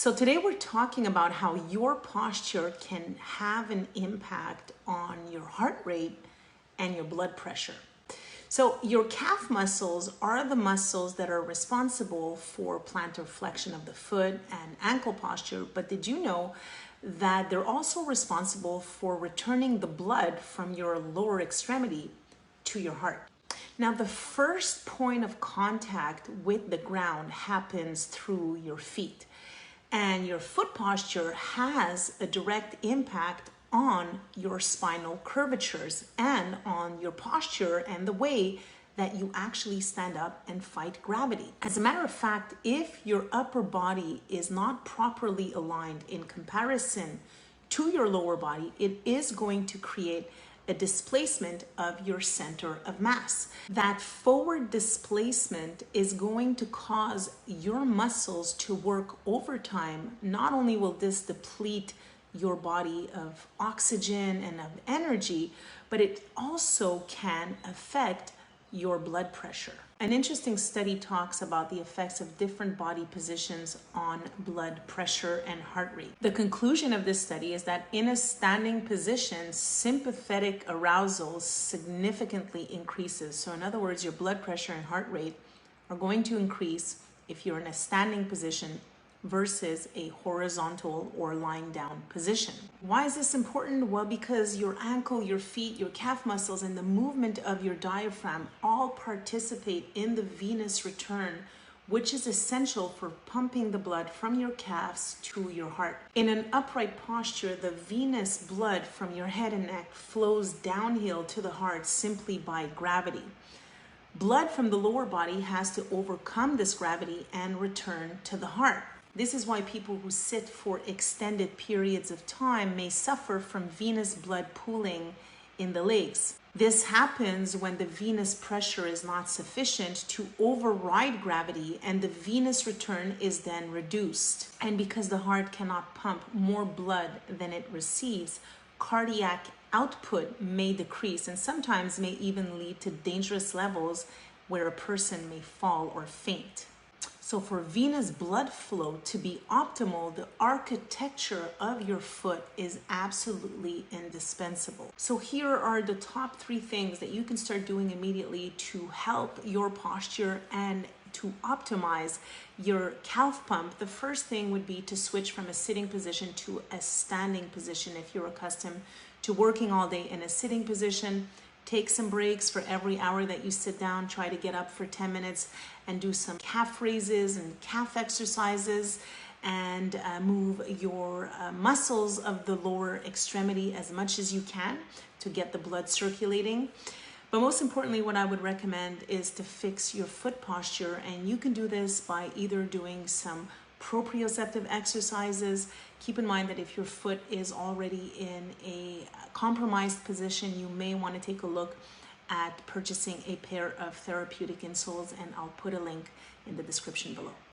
So today we're talking about how your posture can have an impact on your heart rate and your blood pressure. So your calf muscles are the muscles that are responsible for plantar flexion of the foot and ankle posture, but did you know that they're also responsible for returning the blood from your lower extremity to your heart? Now, the first point of contact with the ground happens through your feet. And your foot posture has a direct impact on your spinal curvatures and on your posture and the way that you actually stand up and fight gravity. As a matter of fact, if your upper body is not properly aligned in comparison to your lower body, it is going to create a displacement of your center of mass. That forward displacement is going to cause your muscles to work overtime. Not only will this deplete your body of oxygen and of energy, but it also can affect your blood pressure. An interesting study talks about the effects of different body positions on blood pressure and heart rate. The conclusion of this study is that in a standing position, sympathetic arousal significantly increases. So in other words, your blood pressure and heart rate are going to increase if you're in a standing position versus a horizontal or lying down position. Why is this important? Well, because your ankle, your feet, your calf muscles, and the movement of your diaphragm all participate in the venous return, which is essential for pumping the blood from your calves to your heart. In an upright posture, the venous blood from your head and neck flows downhill to the heart simply by gravity. Blood from the lower body has to overcome this gravity and return to the heart. This is why people who sit for extended periods of time may suffer from venous blood pooling in the legs. This happens when the venous pressure is not sufficient to override gravity and the venous return is then reduced. And because the heart cannot pump more blood than it receives, cardiac output may decrease and sometimes may even lead to dangerous levels where a person may fall or faint. So for venous blood flow to be optimal, the architecture of your foot is absolutely indispensable. So here are the top 3 things that you can start doing immediately to help your posture and to optimize your calf pump. The first thing would be to switch from a sitting position to a standing position. If you're accustomed to working all day in a sitting position, take some breaks for every hour that you sit down. Try to get up for 10 minutes and do some calf raises and calf exercises and move your muscles of the lower extremity as much as you can to get the blood circulating. But most importantly, what I would recommend is to fix your foot posture, and you can do this by either doing some proprioceptive exercises. Keep in mind that if your foot is already in a compromised position, you may want to take a look at purchasing a pair of therapeutic insoles, and I'll put a link in the description below.